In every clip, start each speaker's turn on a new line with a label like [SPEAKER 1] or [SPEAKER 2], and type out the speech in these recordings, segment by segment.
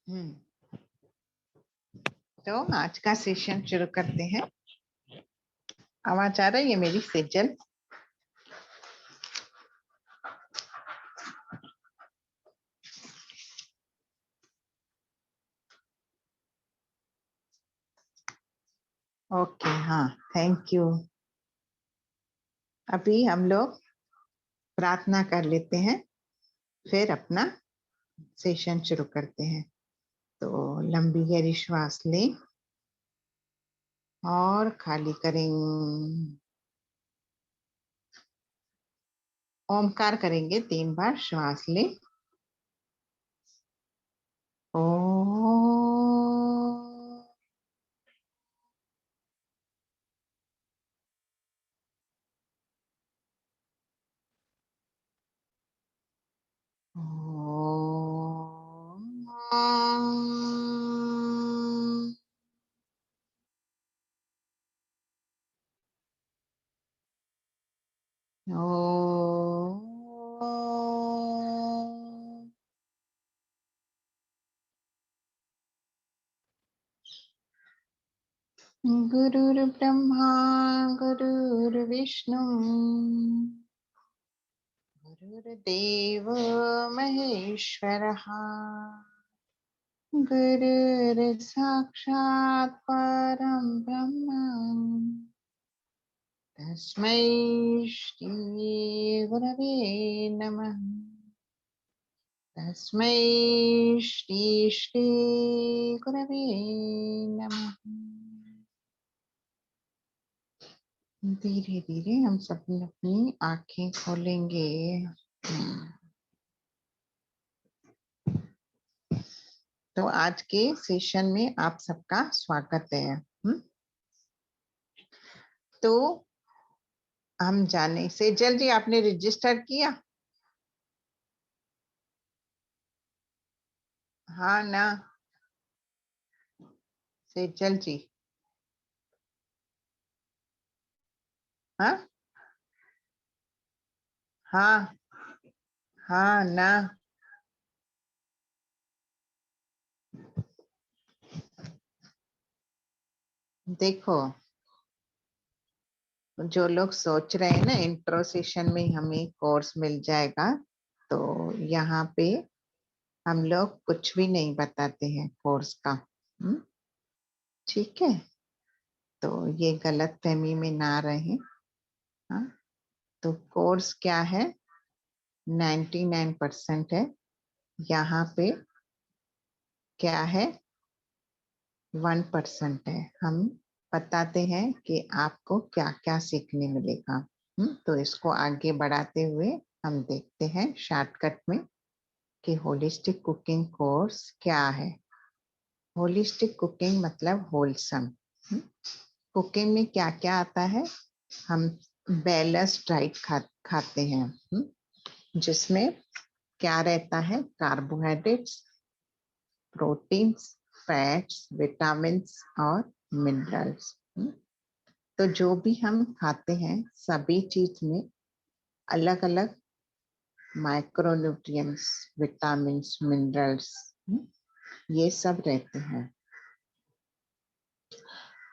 [SPEAKER 1] हम्म। तो आज का सेशन शुरू करते हैं। आवाज आ रही है मेरी सेजल? ओके, हाँ, थैंक यू। अभी हम लोग प्रार्थना कर लेते हैं, फिर अपना सेशन शुरू करते हैं। तो लंबी गहरी श्वास लें और खाली करें। ओमकार करेंगे 3 बार। श्वास लें। ओ गुरुर्ब्रह्मा गुरुर्विष्णु गुरुर्देव महेश्वरः गुरुर्साक्षात् परं ब्रह्म तस्मै श्री गुरवे नमः। तस्मै श्री श्री गुरवे नमः। धीरे धीरे हम सब अपनी आंखें खोलेंगे। तो आज के सेशन में आप सबका स्वागत है। तो हम जाने से जल्दी आपने रजिस्टर किया? हाँ ना सेजल जी? हाँ हाँ हाँ ना। देखो, जो लोग सोच रहे हैं ना इंट्रो सेशन में हमें कोर्स मिल जाएगा, तो यहाँ पे हम लोग कुछ भी नहीं बताते हैं कोर्स का। ठीक है, तो ये गलत फहमी में ना रहे। हाँ, तो कोर्स क्या है? 99% है। यहाँ पे क्या है? 1% है। हम बताते हैं कि आपको क्या क्या सीखने मिलेगा। तो इसको आगे बढ़ाते हुए हम देखते हैं शॉर्टकट में कि होलिस्टिक कुकिंग कोर्स क्या है। होलिस्टिक कुकिंग मतलब होलसम। कुकिंग में क्या क्या आता है? हम बैलेंस्ड डाइट खाते हैं, जिसमें क्या रहता है? कार्बोहाइड्रेट्स, प्रोटीन्स, फैट्स, विटामिन्स और मिनरल्स। तो जो भी हम खाते हैं सभी चीज में अलग अलग माइक्रोन्यूट्रिएंट्स, विटामिन्स, मिनरल्स, ये सब रहते हैं।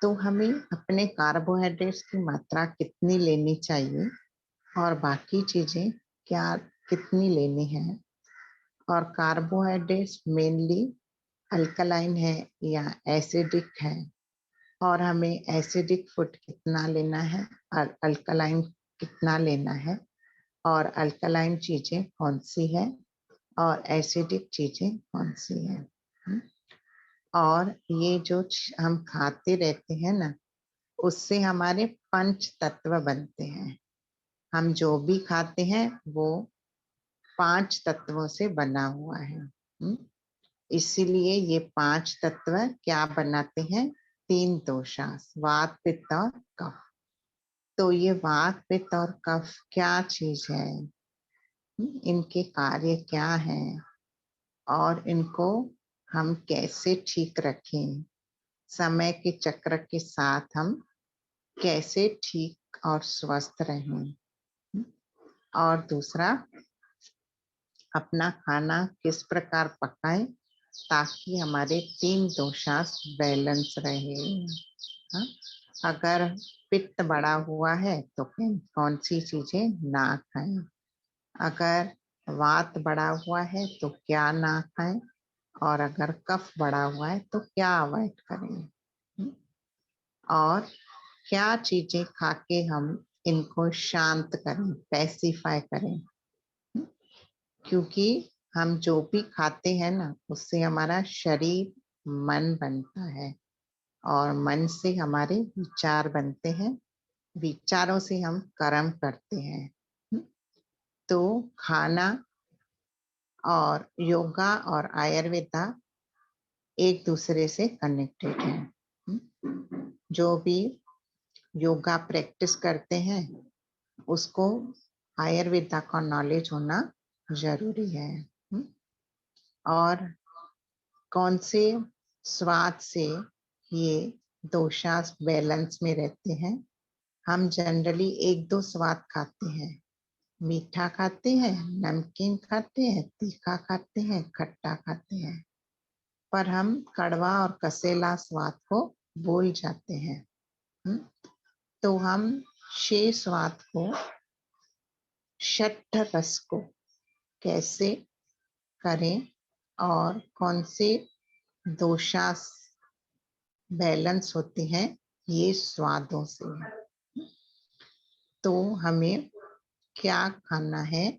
[SPEAKER 1] तो हमें अपने कार्बोहाइड्रेट्स की मात्रा कितनी लेनी चाहिए और बाकी चीजें क्या कितनी लेनी है, और कार्बोहाइड्रेट्स मेनली अल्कलाइन है या एसिडिक है, और हमें एसिडिक फूड कितना लेना है और अल्कलाइन कितना लेना है, और अल्कलाइन चीजें कौन सी है और एसिडिक चीजें कौन सी है। और ये जो हम खाते रहते हैं ना, उससे हमारे 5 तत्व बनते हैं। हम जो भी खाते हैं वो 5 तत्वों से बना हुआ है। इसीलिए ये 5 तत्व क्या बनाते हैं? 3 दोषा, वात, पित्त और कफ। तो ये वात, पित्त और कफ क्या चीज है, इनके कार्य क्या हैं और इनको हम कैसे ठीक रखें, समय के चक्र के साथ हम कैसे ठीक और स्वस्थ रहें। और दूसरा, अपना खाना किस प्रकार पकाएं ताकि हमारे 3 दोषास बैलेंस रहे। हाँ? अगर पित्त बढ़ा हुआ है तो फिर कौन सी चीजें ना खाएं, अगर वात बढ़ा हुआ है तो क्या ना खाएं, और अगर कफ बढ़ा हुआ है तो क्या अवॉइड करें, और क्या चीजें खा के हम इनको शांत करें, पैसिफाई करें। क्योंकि हम जो भी खाते हैं ना, उससे हमारा शरीर मन बनता है, और मन से हमारे विचार बनते हैं, विचारों से हम कर्म करते हैं। तो खाना और योगा और आयुर्वेदा एक दूसरे से कनेक्टेड है। जो भी योगा प्रैक्टिस करते हैं उसको आयुर्वेदा का नॉलेज होना जरूरी है। और कौन से स्वाद से ये दोषास बैलेंस में रहते हैं। हम जनरली 1-2 स्वाद खाते हैं, मीठा खाते हैं, नमकीन खाते हैं, तीखा खाते हैं, खट्टा खाते हैं, पर हम कड़वा और कसेला स्वाद को भूल जाते हैं। तो हम 6 स्वाद को, षट् रस को कैसे करें और कौन से दोषास बैलेंस होते हैं ये स्वादों से। तो हमें क्या खाना है,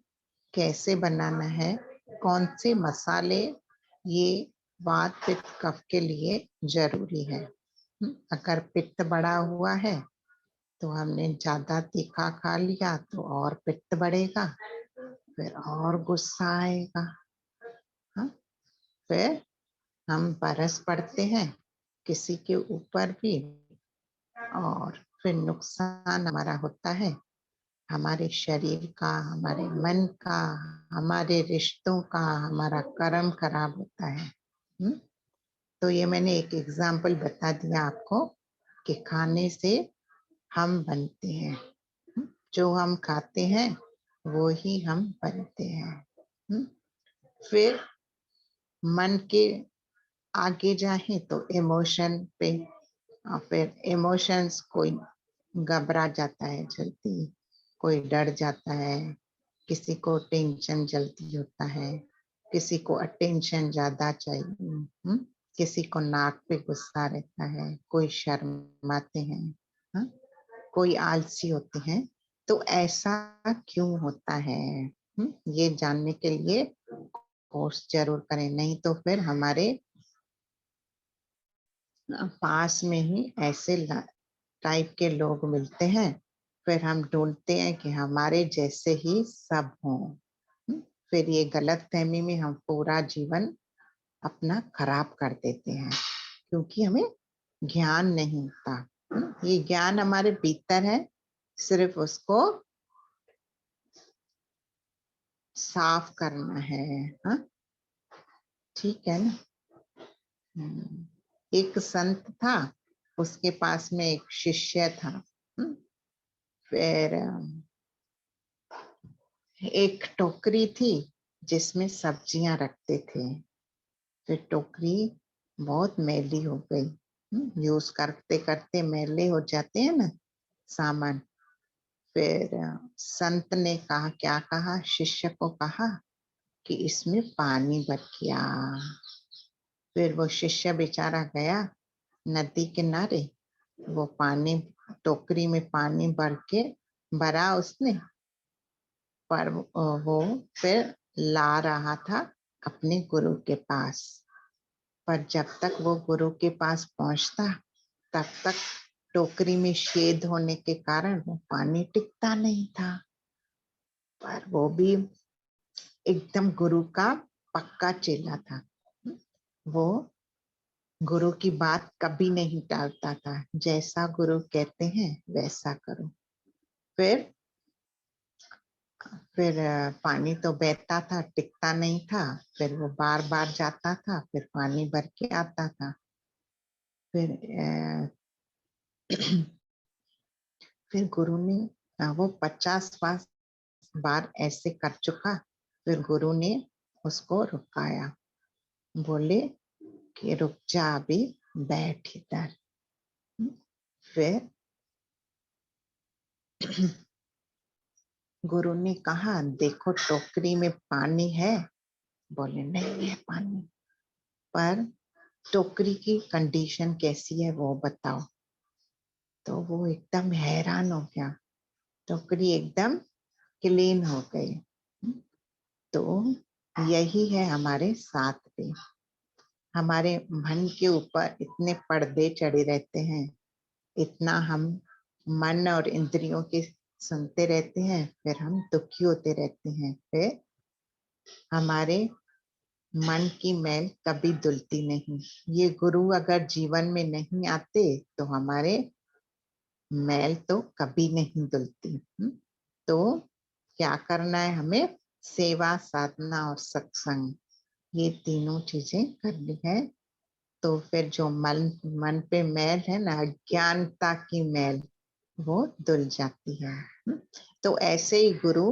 [SPEAKER 1] कैसे बनाना है, कौन से मसाले, ये वात पित्त कफ के लिए जरूरी है। अगर पित्त बढ़ा हुआ है तो हमने ज्यादा तीखा खा लिया तो और पित्त बढ़ेगा, फिर और गुस्सा आएगा। हाँ? फिर हम बरस पड़ते हैं किसी के ऊपर भी, और फिर नुकसान हमारा होता है, हमारे शरीर का, हमारे मन का, हमारे रिश्तों का, हमारा कर्म खराब होता है। तो ये मैंने एक एग्जाम्पल बता दिया आपको कि खाने से हम बनते हैं, जो हम खाते हैं वो ही हम बनते हैं। फिर मन के आगे जाए तो इमोशन पे, और फिर इमोशंस, कोई घबरा जाता है जल्दी, कोई डर जाता है, किसी को टेंशन जल्दी होता है, किसी को अटेंशन ज्यादा चाहिए, किसी को नाक पे गुस्सा रहता है, कोई शर्माते हैं, हा? कोई आलसी होते हैं। तो ऐसा क्यों होता है, ये जानने के लिए कोर्स जरूर करें, नहीं तो फिर हमारे पास में ही ऐसे टाइप के लोग मिलते हैं, फिर हम ढूंढते हैं कि हमारे जैसे ही सब हों। फिर ये गलत फहमी में हम पूरा जीवन अपना खराब कर देते हैं, क्योंकि हमें ज्ञान नहीं होता। ये ज्ञान हमारे भीतर है, सिर्फ उसको साफ करना है। हाँ, ठीक है ना। एक संत था, उसके पास में एक शिष्य था। फिर एक टोकरी थी जिसमें सब्जियां रखते थे। फिर टोकरी बहुत मैली हो गई, यूज करते करते मैले हो जाते हैं ना सामान। फिर संत ने कहा, क्या कहा, शिष्य को कहा कि इसमें पानी भर के आ। फिर वो शिष्य बेचारा गया नदी किनारे, वो पानी, टोकरी में पानी भर के भरा उसने, पर वो फिर ला रहा था अपने गुरु के पास। पर जब तक वो गुरु के पास पहुंचता तब तक टोकरी में छेद होने के कारण वो पानी टिकता नहीं था। पर वो भी एकदम गुरु का पक्का चेला था, वो गुरु की बात कभी नहीं टालता था, जैसा गुरु कहते हैं वैसा करो। फिर फिर पानी तो बहता था, टिकता नहीं था। फिर वो बार बार जाता था, फिर पानी भर के आता था। फिर फिर गुरु ने, वो 50 बार ऐसे कर चुका। फिर गुरु ने उसको रुकाया, बोले कि रुक जा, अभी बैठ इधर। फिर गुरु ने कहा, देखो टोकरी में पानी है। बोले नहीं है पानी, पर टोकरी की कंडीशन कैसी है वो बताओ। तो वो एकदम हैरान हो गया, टोकरी एकदम क्लीन हो गई। तो यही है हमारे साथ भी, हमारे मन के ऊपर इतने पर्दे चढ़े रहते हैं, इतना हम मन और इंद्रियों के सुनते रहते हैं, फिर हम दुखी होते रहते हैं, फिर हमारे मन की मैल कभी धुलती नहीं। ये गुरु अगर जीवन में नहीं आते तो हमारे मैल तो कभी नहीं धुलती। तो क्या करना है हमें? सेवा, साधना और सत्संग, ये तीनों चीजें करनी है। तो फिर जो मन पे मैल है ना, अज्ञानता की मैल, वो धुल जाती है। तो ऐसे ही गुरु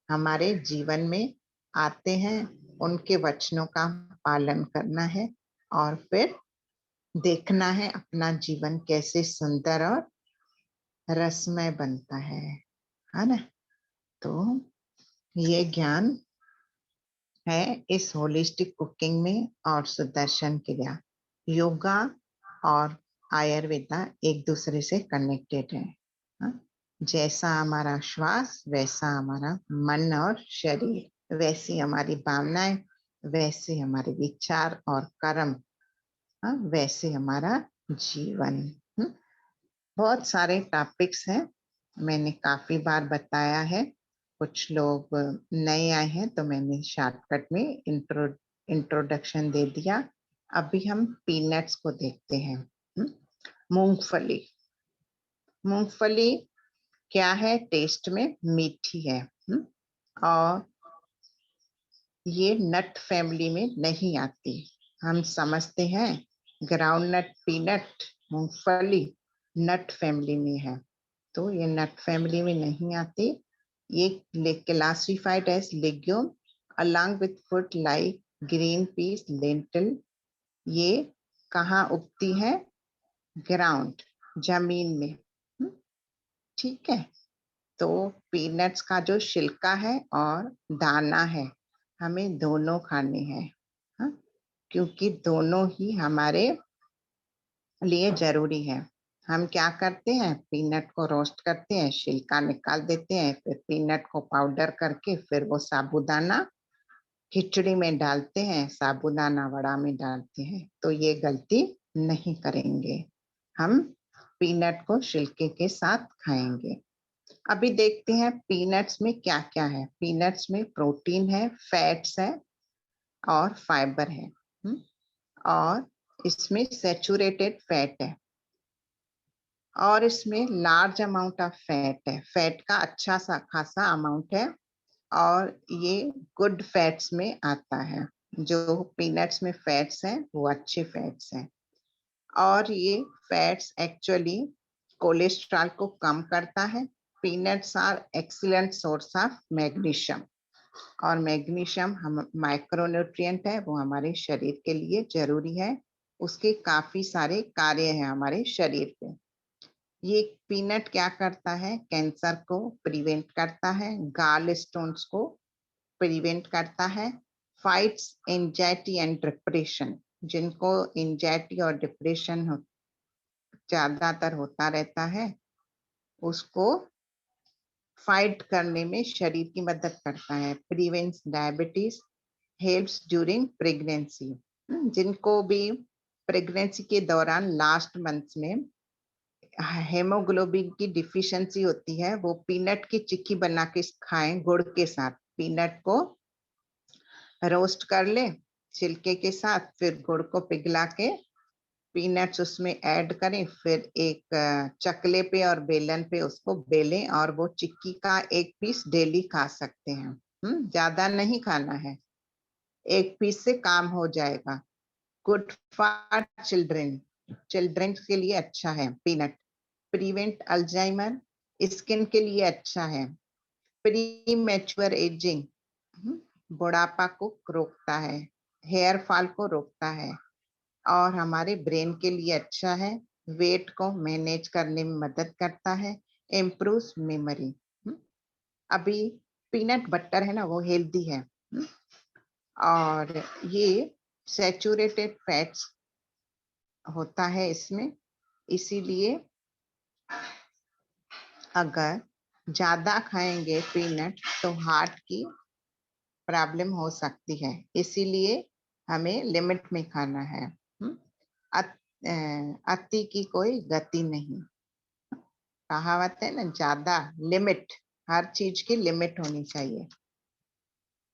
[SPEAKER 1] हमारे जीवन में आते हैं, उनके वचनों का पालन करना है और फिर देखना है अपना जीवन कैसे सुंदर और रसमय बनता है ना। तो ये ज्ञान है इस होलिस्टिक कुकिंग में और सुदर्शन क्रिया। योगा और आयुर्वेदा एक दूसरे से कनेक्टेड है। हाँ? जैसा हमारा श्वास वैसा हमारा मन और शरीर, वैसी हमारी भावनाएं, वैसे हमारे विचार और कर्म, हाँ? वैसे हमारा जीवन। बहुत सारे टॉपिक्स हैं, मैंने काफी बार बताया है। कुछ लोग नए आए हैं तो मैंने शॉर्टकट में इंट्रोडक्शन दे दिया। अभी हम पीनट्स को देखते हैं। मूंगफली, मूंगफली क्या है? टेस्ट में मीठी है। और ये नट फैमिली में नहीं आती। हम समझते हैं ग्राउंड नट, पीनट, मूंगफली नट फैमिली में है, तो ये नट फैमिली में नहीं आती। ये classified as legume along with food like green peas, lentil. ये कहाँ उगती है? ग्राउंड, जमीन में। ठीक है। तो पीनट्स का जो छिलका है और दाना है, हमें दोनों खाने हैं। हाँ? क्योंकि दोनों ही हमारे लिए जरूरी है। हम क्या करते हैं? पीनट को रोस्ट करते हैं, छिलका निकाल देते हैं, फिर पीनट को पाउडर करके फिर वो साबूदाना खिचड़ी में डालते हैं, साबूदाना वड़ा में डालते हैं। तो ये गलती नहीं करेंगे, हम पीनट को छिलके के साथ खाएंगे। अभी देखते हैं पीनट्स में क्या क्या है। पीनट्स में प्रोटीन है, फैट्स है और फाइबर है। और इसमें सैचुरेटेड फैट है और इसमें लार्ज अमाउंट ऑफ फैट है। फैट का अच्छा सा खासा अमाउंट है और ये गुड फैट्स में आता है। जो पीनट्स में फैट्स हैं वो अच्छे फैट्स हैं और ये फैट्स एक्चुअली कोलेस्ट्रॉल को कम करता है। Peanuts are excellent source of magnesium और मैग्नीशियम हम माइक्रोन्यूट्रिएंट है, वो हमारे शरीर के लिए जरूरी है। उसके काफी सारे कार्य हैं हमारे शरीर पे। ये पीनट क्या करता है? कैंसर को प्रिवेंट करता है, गाल स्टोन्स को प्रिवेंट करता है, फाइट्स एंजाइटी एंड डिप्रेशन। जिनको एंजाइटी और डिप्रेशन ज्यादातर होता रहता है, उसको फाइट करने में शरीर की मदद करता है। Prevents diabetes, helps during pregnancy. जिनको भी प्रेगनेंसी के दौरान लास्ट मंथ्स में हेमोग्लोबिन की डिफिशियंसी होती है, वो पीनट की चिक्की बना के खाएं गुड़ के साथ। पीनट को रोस्ट कर ले छिलके के साथ, फिर गुड़ को पिघला के पीनट्स उसमें ऐड करें, फिर एक चकले पे और बेलन पे उसको बेलें और वो चिक्की का एक पीस डेली खा सकते हैं। ज्यादा नहीं खाना है, एक पीस से काम हो जाएगा। गुड फॉर चिल्ड्रन, चिल्ड्रन के लिए अच्छा है पीनट। प्रिवेंट अल्जाइमर, स्किन के लिए अच्छा है। प्री मैच्योर एजिंग, बुढ़ापा को रोकता है। हेयर फॉल को रोकता है और हमारे ब्रेन के लिए अच्छा है, वेट को मैनेज करने में मदद करता है, इम्प्रूव्स मेमोरी। अभी पीनट बटर है ना, वो हेल्दी है। और ये सैचुरेटेड फैट्स होता है इसमें, इसीलिए अगर ज्यादा खाएंगे पीनट तो हार्ट की प्रॉब्लम हो सकती है, इसीलिए हमें लिमिट में खाना है। अति की कोई गति नहीं, कहावत है ना, ज्यादा लिमिट, हर चीज की लिमिट होनी चाहिए।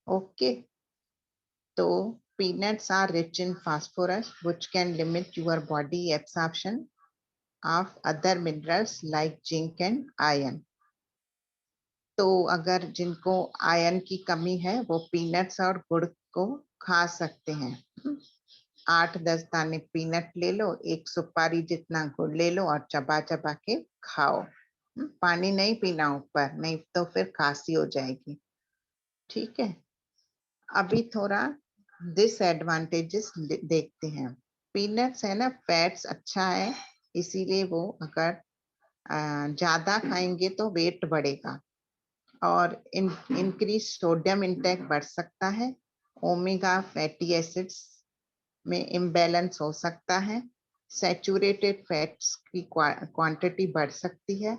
[SPEAKER 1] ओके, तो peanuts are rich in phosphorus which can limit your body absorption of other minerals like zinc and iron। तो अगर जिनको आयरन की कमी है वो पीनट्स और गुड़ को खा सकते हैं। 8-10 दाने पीनट ले लो, एक सुपारी जितना गुड़ ले लो और चबा चबा के खाओ। पानी नहीं पीना ऊपर, नहीं तो फिर खांसी हो जाएगी। ठीक है, अभी थोड़ा डिसएडवांटेजेस देखते हैं। पीनट्स है ना, फैट्स अच्छा है, इसीलिए वो अगर ज्यादा खाएंगे तो वेट बढ़ेगा और इंक्रीज सोडियम इंटेक बढ़ सकता है। ओमेगा फैटी एसिड्स में इम्बैलेंस हो सकता है, सैचुरेटेड फैट्स की क्वांटिटी बढ़ सकती है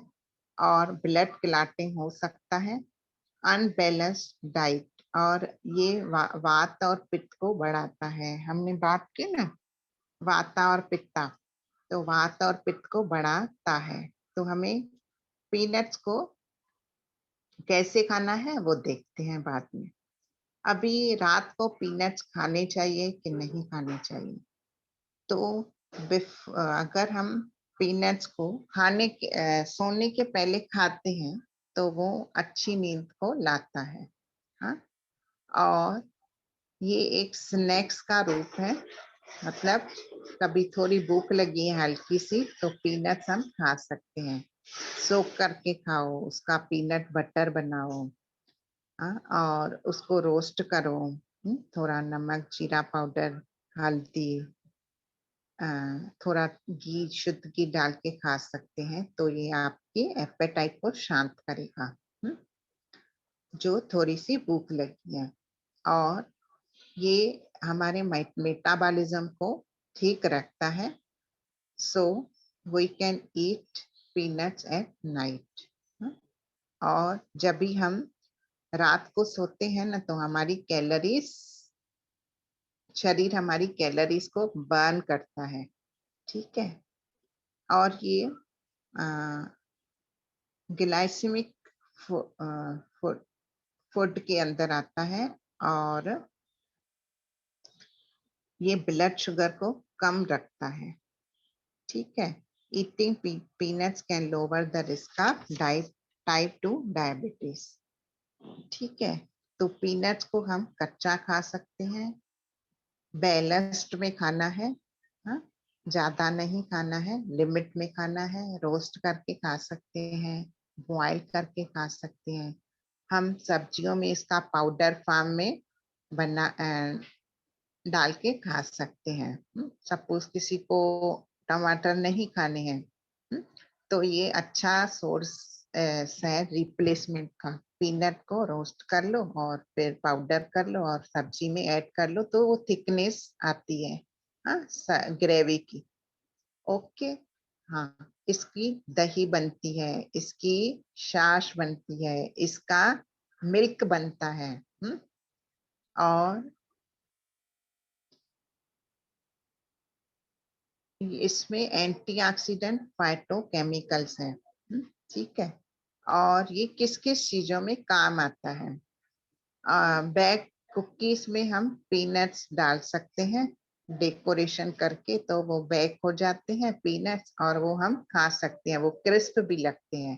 [SPEAKER 1] और ब्लड क्लॉटिंग हो सकता है। अनबैलेंस्ड डाइट, और ये वात और पित्त को बढ़ाता है। हमने बात की ना, वाता और पित्ता, तो वात और पित्त को बढ़ाता है। तो हमें पीनट्स को कैसे खाना है वो देखते हैं बाद में। अभी रात को पीनट्स खाने चाहिए कि नहीं खाने चाहिए? तो अगर हम पीनट्स को सोने के पहले खाते हैं तो वो अच्छी नींद को लाता है। हाँ, और ये एक स्नैक्स का रूप है, मतलब कभी थोड़ी भूख लगी है हल्की सी तो पीनट्स हम खा सकते हैं। सोक करके खाओ, उसका पीनट बटर बनाओ। और उसको रोस्ट करो, थोड़ा नमक, जीरा पाउडर, हल्दी, थोड़ा घी, शुद्ध घी डाल के खा सकते हैं। तो ये आपकी एपेटाइट को शांत करेगा, जो थोड़ी सी भूख लगी है। और ये हमारे मेटाबॉलिज्म को ठीक रखता है। So we can eat peanuts at night. और जब भी हम रात को सोते हैं ना तो हमारी कैलोरीज, शरीर हमारी कैलोरीज को बर्न करता है। ठीक है, और ये ग्लाइसेमिक फूड के अंदर आता है और ये ब्लड शुगर को कम रखता है। ठीक है, eating peanuts can lower the risk of type 2 diabetes. ठीक है, तो पीनट्स को हम कच्चा खा सकते हैं, बैलेंस्ड में खाना है। हाँ, ज्यादा नहीं खाना है, लिमिट में खाना है। रोस्ट करके खा सकते हैं, बॉयल करके खा सकते हैं। हम सब्जियों में इसका पाउडर फॉर्म में बना डाल के खा सकते हैं। सपोज किसी को टमाटर नहीं खाने हैं, तो ये अच्छा सोर्स है रिप्लेसमेंट का। पीनट को रोस्ट कर लो और फिर पाउडर कर लो और सब्जी में ऐड कर लो तो वो थिकनेस आती है, हाँ, ग्रेवी की। ओके, हाँ, इसकी दही बनती है, इसकी छाछ बनती है, इसका मिल्क बनता है। और इसमें एंटीऑक्सीडेंट फाइटोकेमिकल्स हैं। ठीक है, और ये किस किस चीजों में काम आता है? बैक कुकीज में हम पीनट्स डाल सकते हैं डेकोरेशन करके, तो वो बेक हो जाते हैं पीनट्स और वो हम खा सकते हैं, वो क्रिस्प भी लगते हैं।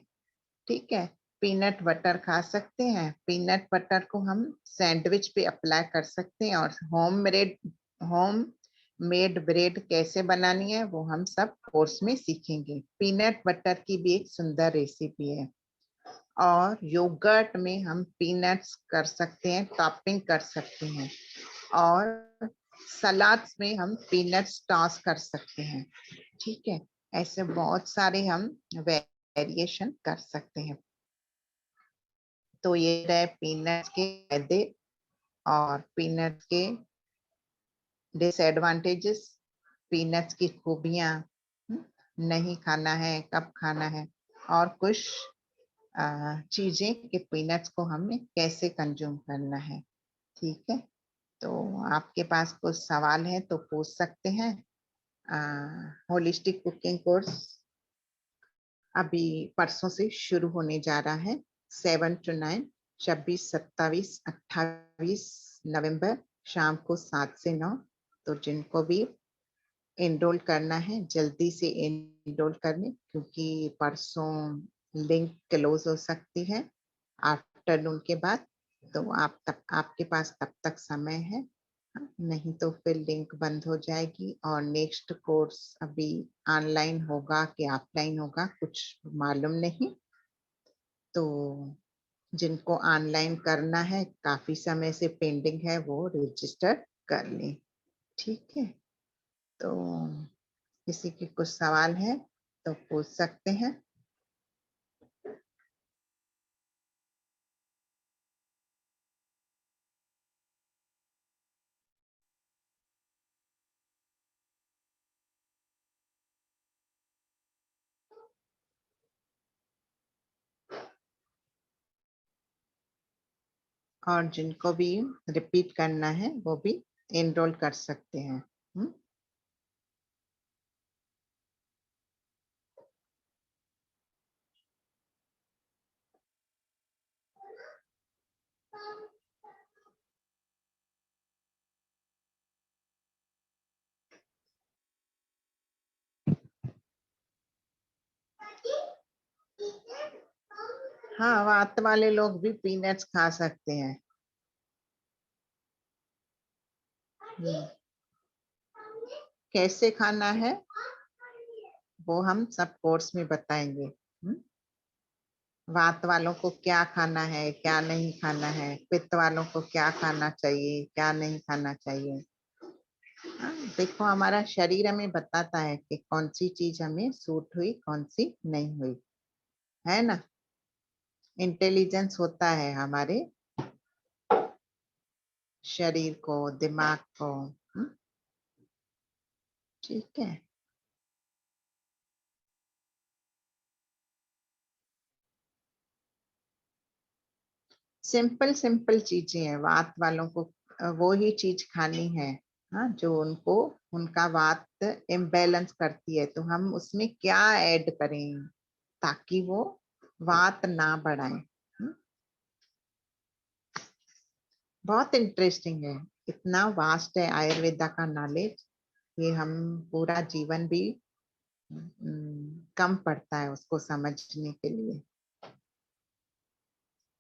[SPEAKER 1] ठीक है, पीनट बटर खा सकते हैं। पीनट बटर को हम सैंडविच पे अप्लाई कर सकते हैं और होम मेड ब्रेड कैसे बनानी है वो हम सब कोर्स में सीखेंगे। पीनट बटर की भी एक सुंदर रेसिपी है। और योगर्ट में हम पीनट्स कर सकते हैं, टॉपिंग कर सकते हैं। और सलाड्स में हम पीनट्स टॉस कर सकते हैं। ठीक है, ऐसे बहुत सारे हम वेरिएशन कर सकते हैं। तो ये रहे पीनट्स के फायदे और पीनट्स के डिसएडवांटेजेस, पीनट्स की खूबियां, नहीं खाना है, कब खाना है, और कुछ चीजें कि पीनट्स को हमें कैसे कंज्यूम करना है। ठीक है, तो आपके पास कुछ सवाल है तो पूछ सकते हैं। होलिस्टिक कुकिंग कोर्स अभी परसों से शुरू होने जा रहा है, 7 to 9, 26, 27, 28 नवंबर, शाम को 7 से 9। तो जिनको भी एनरोल करना है जल्दी से एनरोल करने, क्योंकि परसों लिंक क्लोज हो सकती है आफ्टरनून के बाद। तो आपके पास तब तक समय है, नहीं तो फिर लिंक बंद हो जाएगी। और नेक्स्ट कोर्स अभी ऑनलाइन होगा कि ऑफलाइन होगा कुछ मालूम नहीं। तो जिनको ऑनलाइन करना है, काफी समय से पेंडिंग है, वो रजिस्टर कर लें। ठीक है, तो किसी के कुछ सवाल है तो पूछ सकते हैं। और जिनको भी रिपीट करना है वो भी एनरोल कर सकते हैं। हाँ, वात वाले लोग भी पीनट्स खा सकते हैं। कैसे खाना है वो हम सब कोर्स में बताएंगे। वात वालों को क्या खाना है, क्या नहीं खाना है, पित्त वालों को क्या खाना चाहिए, क्या नहीं खाना चाहिए। हाँ, देखो हमारा शरीर हमें बताता है कि कौन सी चीज हमें सूट हुई, कौन सी नहीं हुई, है ना। इंटेलिजेंस होता है हमारे शरीर को, दिमाग को। ठीक है, सिंपल सिंपल चीजें हैं। वात वालों को वो ही चीज खानी है, हाँ, जो उनको उनका वात इम्बैलेंस करती है। तो हम उसमें क्या ऐड करें ताकि वो वात ना बढ़ाए। बहुत इंटरेस्टिंग है, इतना वास्ट है आयुर्वेदा का नॉलेज, ये हम पूरा जीवन भी कम पड़ता है उसको समझने के लिए।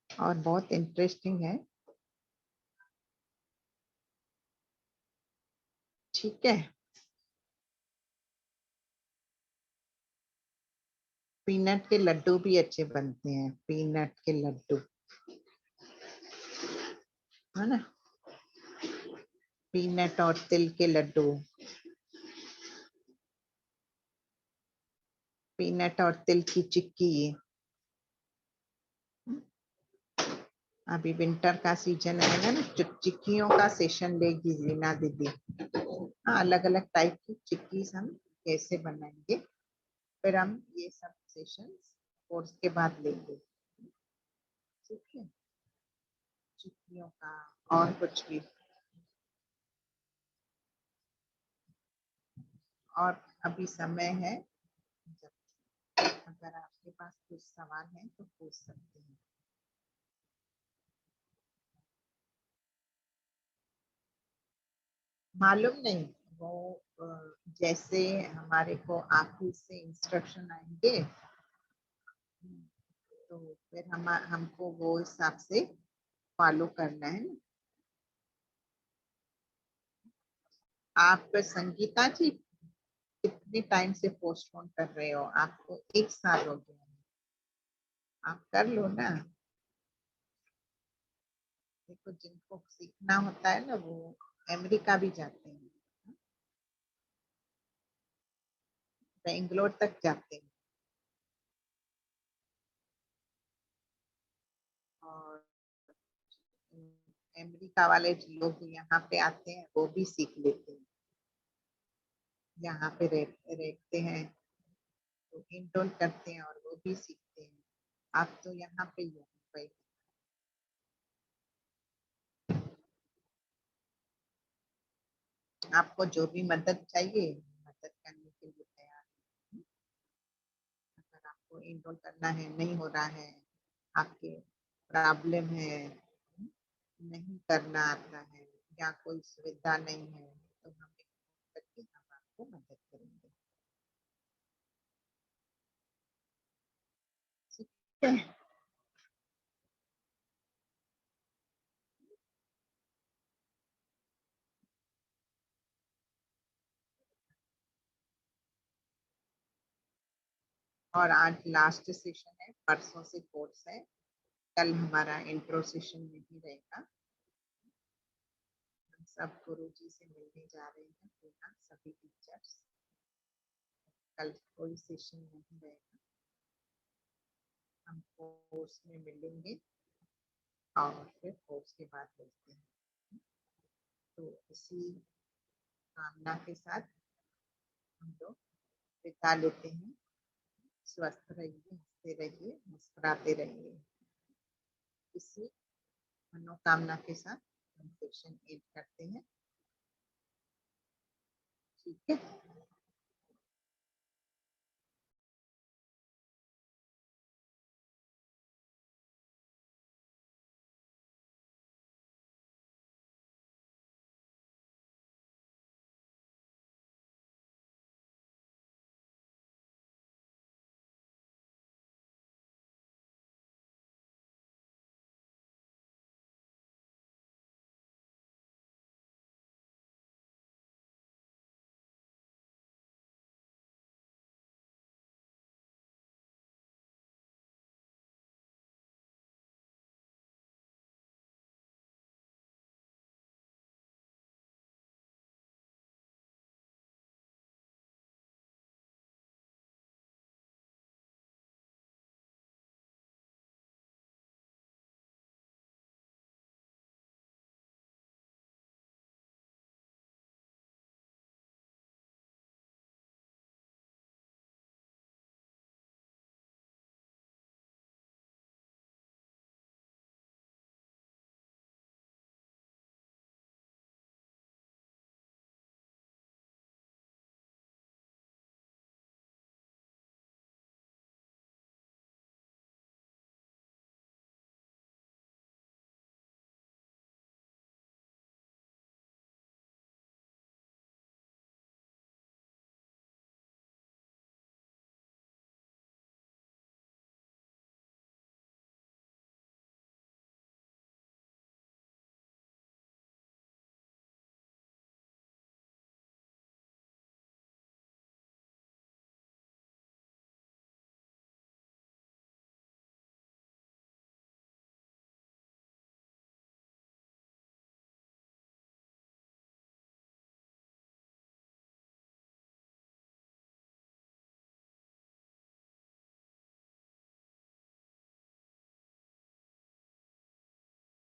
[SPEAKER 1] और बहुत इंटरेस्टिंग है। ठीक है, पीनट के लड्डू भी अच्छे बनते हैं, पीनट के लड्डू, है ना। पीनट और तिल के लड्डू, पीनट और तिल की चिक्की। अभी विंटर का सीजन है ना, चिक्कियों का सेशन लेगी रीना दीदी। हाँ, अलग अलग टाइप की चिक्कीज हम कैसे बनाएंगे, फिर हम ये सब सेशन कोर्स के बाद लेंगे। ठीक है, चिक्कियों का और कुछ भी। और अभी समय है, अगर आपके पास कुछ सवाल है तो पूछ सकते हैं। मालूम नहीं, वो जैसे हमारे को ऑफिस से इंस्ट्रक्शन आएंगे, तो फिर हमको वो हिसाब से फॉलो करना है। आप संगीता जी कितने टाइम से पोस्टपोन कर रहे हो, आपको 1 साल हो गया, आप कर लो ना। देखो जिनको सीखना होता है ना वो अमेरिका भी जाते हैं, बेंगलोर तक जाते हैं। और अमेरिका वाले लोग यहाँ पे आते हैं, वो भी सीख लेते हैं, यहाँ पे रहते हैं तो इनरोल करते हैं और वो भी सीखते हैं। आप तो यहाँ पे ही हो भाई। आपको जो भी मदद चाहिए, मदद करने के लिए तैयार हूँ। अगर आपको इनरोल करना है, नहीं हो रहा है, आपके प्रॉब्लम है, नहीं करना आता है या कोई सुविधा नहीं है, तो हमें करके हम आपको मदद करेंगे। ठीक है। और आज लास्ट सेशन है, परसों से कोर्स है, कल हमारा इंट्रो सेशन नहीं रहेगा। हम सब गुरु जी से मिलने जा रहे हैं, यहाँ सभी टीचर्स। कल कोई सेशन नहीं रहेगा, हम कोर्स में मिलेंगे और फिर कोर्स के बाद मिलते हैं। तो इसी कामना के साथ हम लोग विदा लेते हैं। स्वस्थ रहिए, हंसते रहिए, मुस्कुराते रहिए। इसी मनोकामना के साथ हम सेशन एंड करते हैं। ठीक है।